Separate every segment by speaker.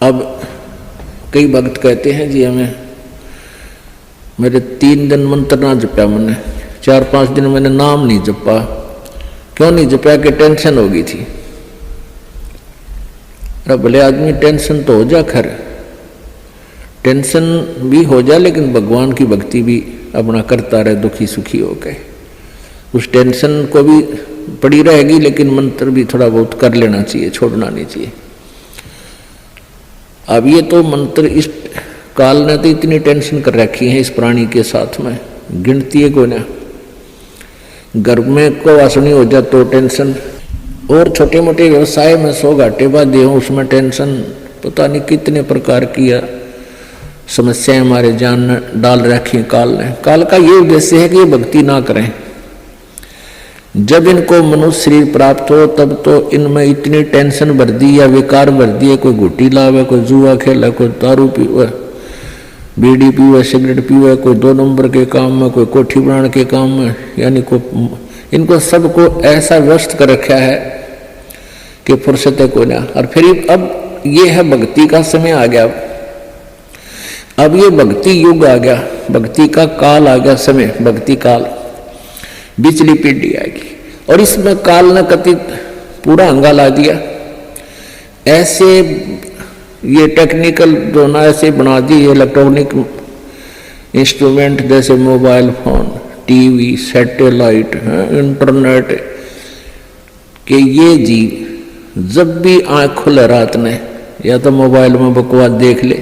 Speaker 1: अब कई भक्त कहते हैं जी हमें मेरे 3 दिन मंत्र ना जपा, मैंने 4-5 दिन मैंने नाम नहीं जपा। क्यों नहीं जपा? कि टेंशन हो गई थी। अरे भले आदमी टेंशन तो हो जा, खैर टेंशन भी हो जा, लेकिन भगवान की भक्ति भी अपना करता रहे दुखी सुखी होकर। उस टेंशन को भी पड़ी रहेगी, लेकिन मंत्र भी थोड़ा बहुत कर लेना चाहिए, छोड़ना नहीं चाहिए। अब ये तो मंत्र इस काल ने तो इतनी टेंशन कर रखी है इस प्राणी के साथ में, गिनती है कोई ना। घर में को वासनी हो जा तो टेंशन, और छोटे मोटे व्यवसाय में 100 घाटे बाधे हो उसमें टेंशन, पता नहीं कितने प्रकार की समस्याएं हमारे जान में डाल रखी है काल ने। काल का ये उद्देश्य है कि ये भक्ति ना करें। जब इनको मनुष्य शरीर प्राप्त हो तब तो इनमें इतनी टेंशन भर दी या विकार भर दिए, कोई घुट्टी लावे, कोई जुआ खेला, कोई दारू पीवे, बीड़ी पीवे, सिगरेट पीवे, कोई 2 नंबर के काम में, कोई कोठी बनाने के काम में, यानी को इनको सबको ऐसा व्यस्त कर रखा है कि फुर्सत है कोई ना। और फिर अब ये है भक्ति का समय आ गया, अब ये भक्ति युग आ गया, भक्ति का काल आ गया, समय भक्ति काल, बिचली पीढ़ी आएगी। और इसमें काल ने कथित पूरा अंगा ला दिया। ऐसे ये टेक्निकल जो ना ऐसे बना दी इलेक्ट्रॉनिक इंस्ट्रूमेंट जैसे mobile phone, TV, satellite, internet, कि ये जी जब भी आँख खुले रात ने या तो मोबाइल में बकवास देख ले,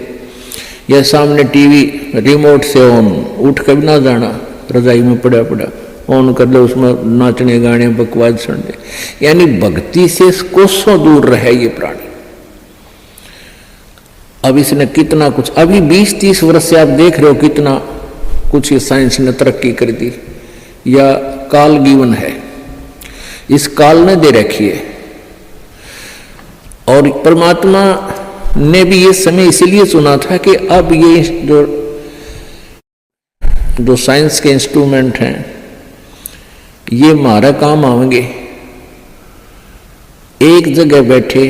Speaker 1: या सामने टीवी रिमोट से ऑन, उठ कर भी ना जाना, रजाई में पड़ा पड़ा ऑन कर ले, उसमें नाचने गाने बकवास सुन ले। यानी भक्ति से कोसों दूर रहे ये प्राणी। अब इसने कितना कुछ, अभी 20-30 वर्ष से आप देख रहे हो कितना कुछ ये साइंस ने तरक्की कर दी, या काल गिवन है, इस काल ने दे रखी है। और परमात्मा ने भी ये समय इसीलिए चुना था कि अब ये जो साइंस के इंस्ट्रूमेंट हैं ये हमारा काम आएंगे। एक जगह बैठे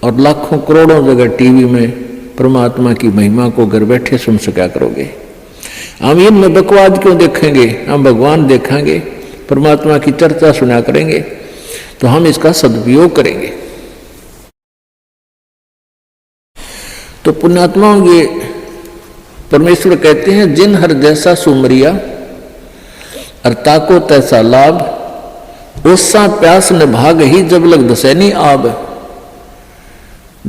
Speaker 1: और लाखों करोड़ों जगह टीवी में परमात्मा की महिमा को घर बैठे सुन सका करोगे। हम इनमें बकवाद क्यों देखेंगे? हम भगवान देखेंगे, परमात्मा की चर्चा सुना करेंगे, तो हम इसका सदुपयोग करेंगे। तो पुण्यात्मा ये परमेश्वर कहते हैं जिन हर जैसा सुमरिया और ताको तैसा लाभ, उससा प्यास न भाग ही जब लग दसैनी आब।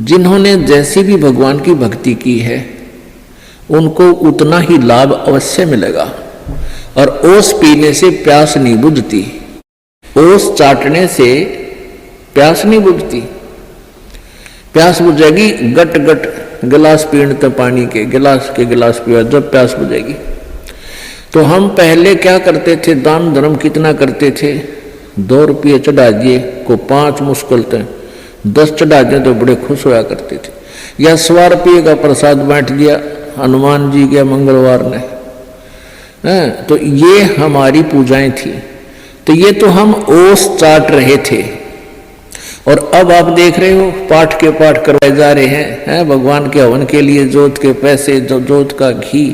Speaker 1: जिन्होंने जैसी भी भगवान की भक्ति की है उनको उतना ही लाभ अवश्य मिलेगा। और ओस पीने से प्यास नहीं बुझती, ओस चाटने से प्यास नहीं बुझती। प्यास बुझेगी गट गट गिलास पीण तो पानी के गिलास पिया जब प्यास बुझेगी। तो हम पहले क्या करते थे, दान धर्म कितना करते थे, 2 रुपये चढ़ा दिए को 5 मुश्किल थे, 10 चढ़ा दिए तो बड़े खुश होया करते थे। या 100 रुपये का प्रसाद बांट दिया हनुमान जी के मंगलवार ने, तो ये हमारी पूजाएं थी। तो ये तो हम ओस चाट रहे थे। और अब आप देख रहे हो पाठ के पाठ करवाए जा रहे हैं, भगवान के हवन के लिए जोत के पैसे, जो जोत का घी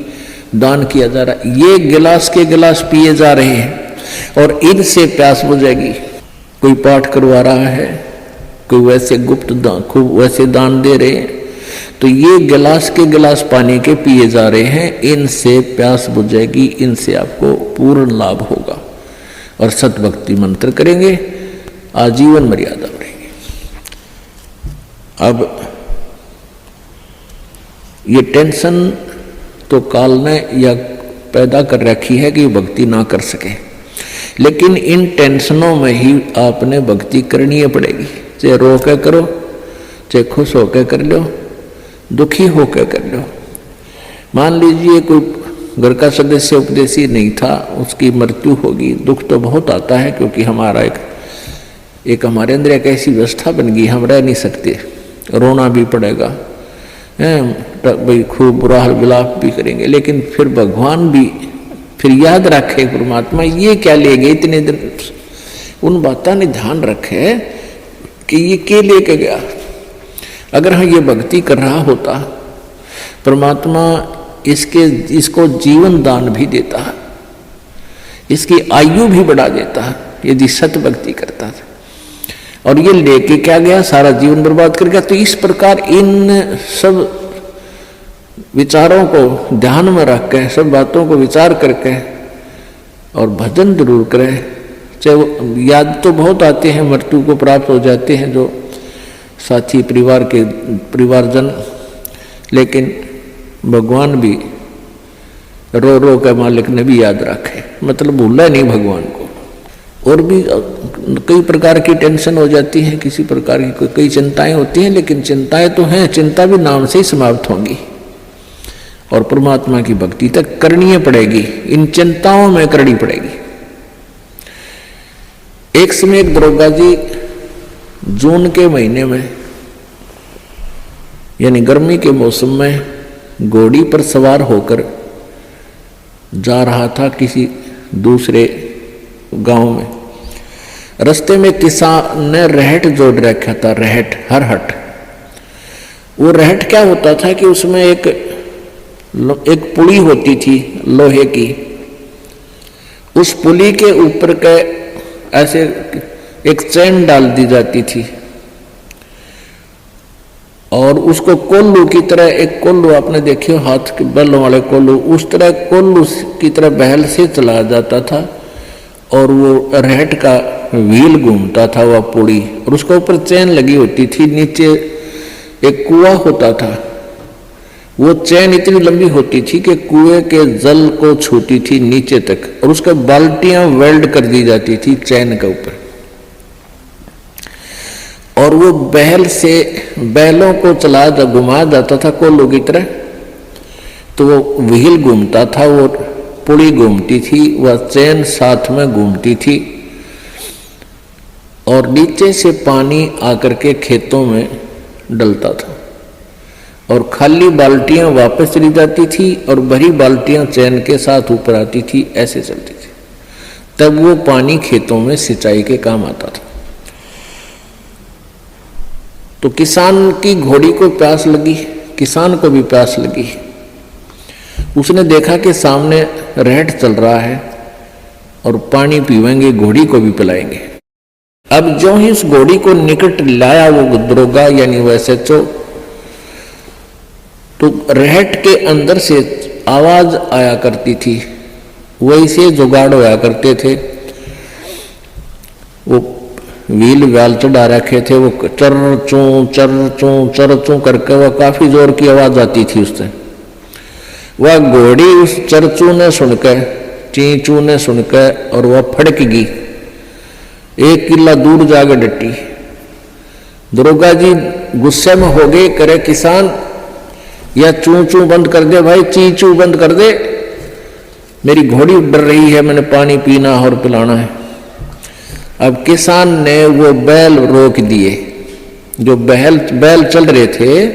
Speaker 1: दान किया जा रहा है, ये गिलास के गिलास पिए जा रहे हैं और इनसे प्यास बुझेगी। कोई पाठ करवा रहा है, कोई वैसे गुप्त दान, खूब वैसे दान दे रहे हैं, तो ये गिलास के गिलास पानी के पिए जा रहे हैं, इनसे प्यास बुझेगी, इनसे आपको पूर्ण लाभ होगा। और सतभक्ति मंत्र करेंगे, आजीवन मर्यादा बढ़ेगी। अब ये टेंशन तो काल ने या पैदा कर रखी है कि भक्ति ना कर सके, लेकिन इन टेंशनों में ही आपने भक्ति करनी पड़ेगी। चाहे रो के करो, चाहे खुश होकर कर लो, दुखी होकर कर लो। मान लीजिए कोई घर का सदस्य उपदेशी नहीं था, उसकी मृत्यु होगी, दुख तो बहुत आता है, क्योंकि हमारा एक हमारे अंदर एक ऐसी व्यवस्था बन गई, हम रह नहीं सकते, रोना भी पड़ेगा, भाई खूब बुरा हाल विलाप भी करेंगे। लेकिन फिर भगवान भी फिर याद रखे, परमात्मा ये क्या ले गए इतने दिन, उन बातों ने ध्यान रखे कि ये क्या लेके गया। अगर हाँ ये भक्ति कर रहा होता, परमात्मा इसको जीवन दान भी देता, इसकी आयु भी बढ़ा देता यदि सत भक्ति करता था। और ये लेके क्या गया, सारा जीवन बर्बाद कर गया। तो इस प्रकार इन सब विचारों को ध्यान में रख के, सब बातों को विचार करके और भजन जरूर करें। चाहे याद तो बहुत आते हैं, मृत्यु को प्राप्त हो जाते हैं जो साथी परिवारजन, लेकिन भगवान भी रो रो के मालिक ने भी याद रखे, मतलब भूला नहीं भगवान को। और भी कई प्रकार की टेंशन हो जाती है, किसी प्रकार की कई चिंताएं होती हैं, लेकिन चिंताएं तो हैं, चिंता भी नाम से ही समाप्त होंगी और परमात्मा की भक्ति तक करनी पड़ेगी, इन चिंताओं में करनी पड़ेगी। एक समय एक दरोगा जी जून के महीने में यानी गर्मी के मौसम में घोड़ी पर सवार होकर जा रहा था किसी दूसरे गांव में। रास्ते में किसान ने रहट जोड़ रखा था, रहट, हरहट। वो रहट क्या होता था कि उसमें एक पुली होती थी लोहे की, उस पुली के ऊपर के ऐसे एक चैन डाल दी जाती थी और उसको कोल्लू की तरह, एक कोल्लू आपने देखे हो हाथ के बैलों वाले कोल्लू, उस तरह कोल्लू की तरह बहल से चलाया जाता था और वो रहट का व्हील घूमता था वह पुड़ी, और उसके ऊपर चैन लगी होती थी। नीचे एक कुआं होता था, वो चैन इतनी लंबी होती थी कि कुएं के जल को छूती थी नीचे तक, और उसके बाल्टियां वेल्ड कर दी जाती थी चैन के ऊपर। और वो बैल से बैलों को चलाया घुमाया जाता था कोल्लू की तरह, तो वो व्हील घूमता था, वो पुड़ी घूमती थी, वह चैन साथ में घूमती थी और नीचे से पानी आकर के खेतों में डलता था और खाली बाल्टियां वापस चली जाती थी और भरी बाल्टियां चैन के साथ ऊपर आती थी, ऐसे चलती थी। तब वो पानी खेतों में सिंचाई के काम आता था। तो किसान की घोड़ी को प्यास लगी, किसान को भी प्यास लगी। उसने देखा कि सामने रहट चल रहा है और पानी पीवेंगे, घोड़ी को भी पिलाएंगे। अब जो ही उस घोड़ी को निकट लाया वो दरोगा यानी वो SHO, तो रहट के अंदर से आवाज आया करती थी, वैसे जुगाड़ होया करते थे। वो व्हील व्याल चढ़ा रखे थे, वो चर चू करके वह काफी जोर की आवाज आती थी उससे। वह घोड़ी उस चरचू ने सुनकर, चींचू ने सुनकर, और वह फड़क गई, 1 किला दूर जाकर डटी। दरोगा जी गुस्से में हो गए, करे किसान या चू चू बंद कर दे भाई, ची चू बंद कर दे, मेरी घोड़ी डर रही है, मैंने पानी पीना और पिलाना है। अब किसान ने वो बैल रोक दिए, जो बैल चल रहे थे,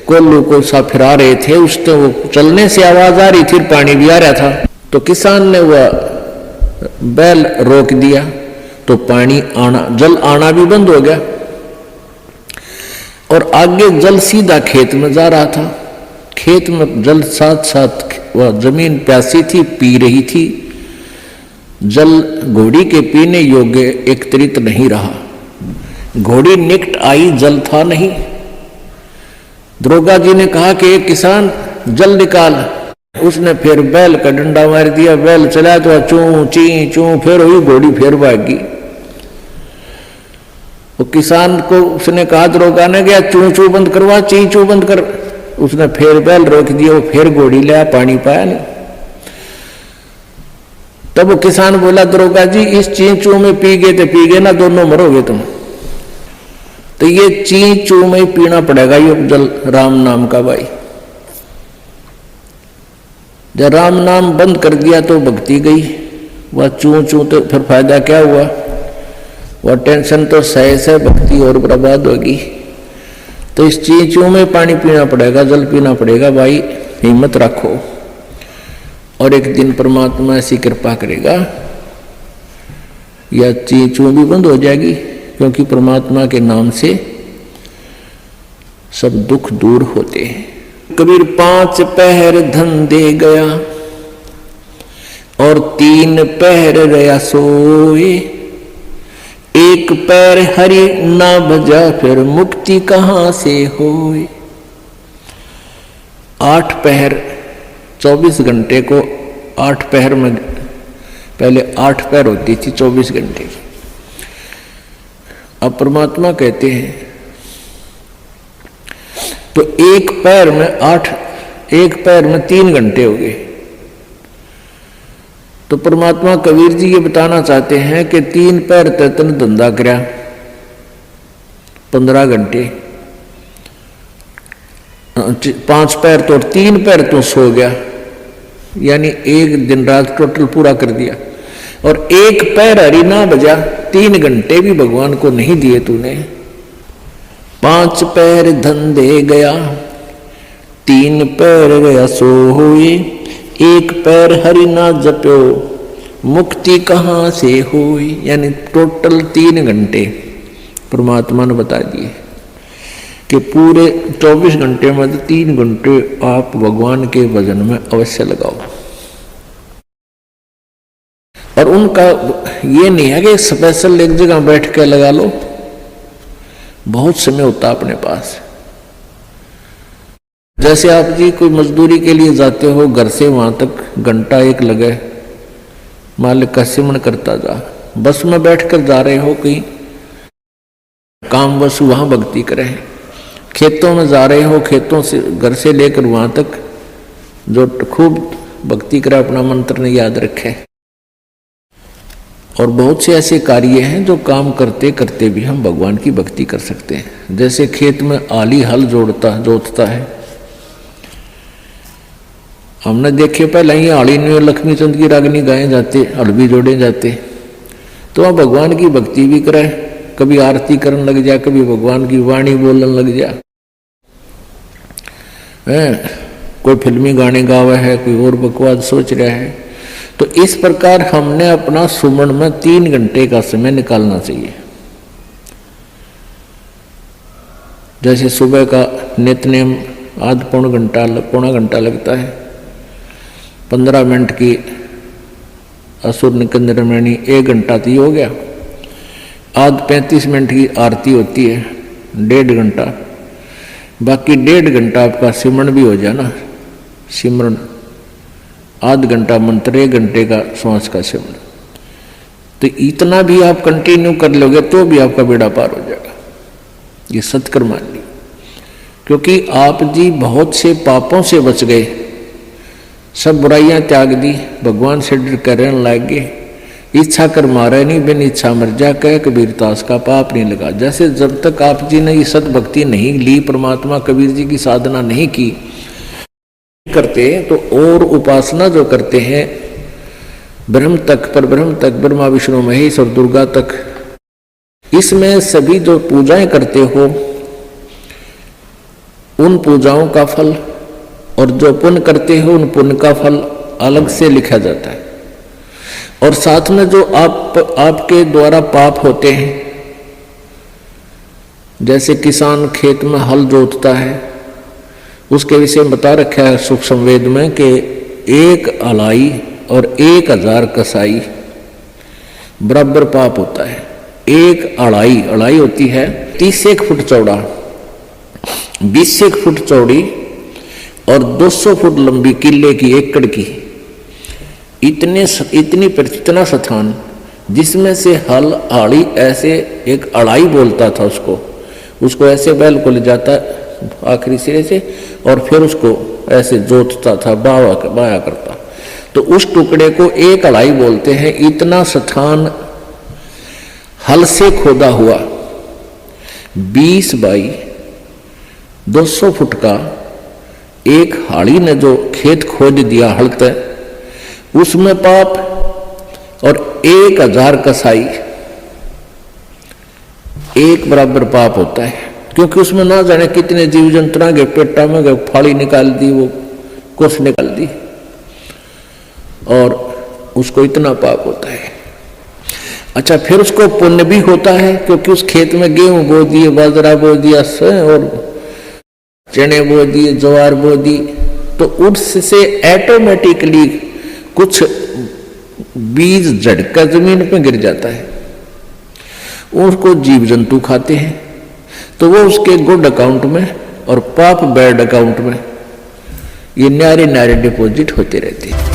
Speaker 1: कोल्लू को सा फिरा रहे थे, उससे वो चलने से आवाज आ रही थी, पानी भी आ रहा था। तो किसान ने वह बैल रोक दिया, तो पानी आना, जल आना भी बंद हो गया और आगे जल सीधा खेत में जा रहा था। खेत में जल साथ साथ वह जमीन प्यासी थी, पी रही थी। जल घोड़ी के पीने योग्य एकत्रित नहीं रहा, घोड़ी निकट आई, जल था नहीं। दरोगा जी ने कहा कि किसान जल निकाल। उसने फिर बैल का डंडा मार दिया, बैल चला तो चू ची चू, फिर हुई घोड़ी, फिर भागी। वो किसान को उसने कहा, दरोगा ने गया चू चू बंद करवा, ची चू बंद कर। उसने फिर बैल रोक दिया, वो फिर घोड़ी लिया, पानी पाया नहीं। तब वो किसान बोला, दरोगा जी इस ची चू में पी गए तो पी गए ना, दोनों मरोगे तुम। तो ये ची चू में पीना पड़ेगा ये जल राम नाम का भाई। जब राम नाम बंद कर दिया तो भक्ति गई, वह चू चू तो फिर फायदा क्या हुआ, वह टेंशन तो सह से भक्ति और बर्बाद होगी। तो इस ची चू में पानी पीना पड़ेगा, जल पीना पड़ेगा भाई, हिम्मत रखो और एक दिन परमात्मा ऐसी कृपा करेगा या ची चू भी बंद हो जाएगी, क्योंकि परमात्मा के नाम से सब दुख दूर होते हैं। कबीर 5 पहर धन दे गया और 3 पहर रया सोए, 1 पैर हरि ना भजा फिर मुक्ति कहां से होए। 8 पहर 24 घंटे को 8 पहर में, पहले 8 पहर होती थी 24 घंटे की। अब परमात्मा कहते हैं तो 1 पैर में 8, 1 पैर में 3 घंटे हो गए। तो परमात्मा कबीर जी ये बताना चाहते हैं कि 3 पैर तन धंधा करा 15 घंटे, 5 पैर तो 3 पैर तो सो गया, यानी 1 दिन रात टोटल पूरा कर दिया। और 1 पैर हरि ना बजा, 3 घंटे भी भगवान को नहीं दिए तूने। 5 पैर धन दे गया, 3 पैर गया सो हुए, 1 पैर हरि ना जप्यो मुक्ति कहां से हुई। यानी टोटल 3 घंटे परमात्मा ने बता दिए कि पूरे 24 घंटे में 3 घंटे आप भगवान के भजन में अवश्य लगाओ। और उनका ये नहीं है कि स्पेशल एक जगह बैठ के लगा लो, बहुत समय होता अपने पास। जैसे आप जी कोई मजदूरी के लिए जाते हो, घर से वहां तक घंटा 1 लगे, मालिक का सिमरण करता जा, बस में बैठकर जा रहे हो कहीं काम, बस वहां भक्ति करें। खेतों में जा रहे हो, खेतों से घर से लेकर वहां तक जो खूब भक्ति करे, अपना मंत्र ने याद रखे। और बहुत से ऐसे कार्य हैं जो काम करते करते भी हम भगवान की भक्ति कर सकते हैं। जैसे खेत में आली हल जोतता है, हमने देखे पहले ही आली में लक्ष्मी चंद की रागनी गाए जाते, हल भी जोड़े जाते। तो हम भगवान की भक्ति भी करें, कभी आरती करने लग जा, कभी भगवान की वाणी बोलने लग जा, कोई फिल्मी गाने गावा है, कोई और बकवास सोच रहा है। तो इस प्रकार हमने अपना सुमन में 3 घंटे का समय निकालना चाहिए। जैसे सुबह का नित्यनेम आध पौना घंटा लगता है, 15 मिनट की असुर निकंदन रामायणी 1 घंटा तो हो गया, आध 35 मिनट की आरती होती है 1.5 घंटा, बाकी 1.5 घंटा आपका सिमरन भी हो जाए ना, सिमरन आध घंटा मंत्र, 1 घंटे का श्वास का सिमरन। तो इतना भी आप कंटिन्यू कर लोगे तो भी आपका बेड़ा पार हो जाएगा। ये सत्कर मान ली, क्योंकि आप जी बहुत से पापों से बच गए, सब बुराइयां त्याग दी, भगवान से डर कर रहने लग गए। इच्छा कर मारे नहीं, बिन इच्छा मर जा, कह कबीर दास का पाप नहीं लगा। जैसे जब तक आप जी ने ये सतभक्ति नहीं ली, परमात्मा कबीर जी की साधना नहीं की करते, तो और उपासना जो करते हैं ब्रह्म तक, पर ब्रह्म तक, ब्रह्मा विष्णु महेश और दुर्गा तक, इसमें सभी जो पूजाएं करते हो उन पूजाओं का फल और जो पुण्य करते हो उन पुण्य का फल अलग से लिखा जाता है। और साथ में जो आपके द्वारा पाप होते हैं, जैसे किसान खेत में हल जोतता है, उसके विषय में बता रखा है सुख संवेद में कि 1 अलाई और 1000 कसाई बराबर पाप होता है। 1 अड़ाई होती है 30 फुट चौड़ा, 20 फुट चौड़ी और 200 फुट लंबी, किले की, एकड़ की, इतना स्थान जिसमें से हल आड़ी ऐसे एक अड़ाई बोलता था उसको ऐसे बैल को ले जाता आखिरी सिरे से और फिर उसको ऐसे जोतता था, बाया करता। तो उस टुकड़े को 1 अड़ाई बोलते हैं। इतना स्थान हल से खोदा हुआ 20 बाई 200 फुट का एक हाड़ी ने जो खेत खोद दिया हल तक, उसमें पाप और 1000 कसाई एक बराबर पाप होता है। क्योंकि उसमें ना जाने कितने जीव जंतुओं के पेटा में गए, फाड़ी निकाल दी, वो कुछ निकाल दी और उसको इतना पाप होता है। अच्छा, फिर उसको पुण्य भी होता है क्योंकि उस खेत में गेहूं बो दिए, बाजरा बो दिया और चने बो दिए, ज्वार बो दी, तो उससे ऑटोमेटिकली कुछ बीज झटका जमीन पे गिर जाता है, उसको जीव जंतु खाते हैं, तो वो उसके गुड अकाउंट में और पाप बैड अकाउंट में ये न्यारे न्यारे डिपॉजिट होते रहते हैं।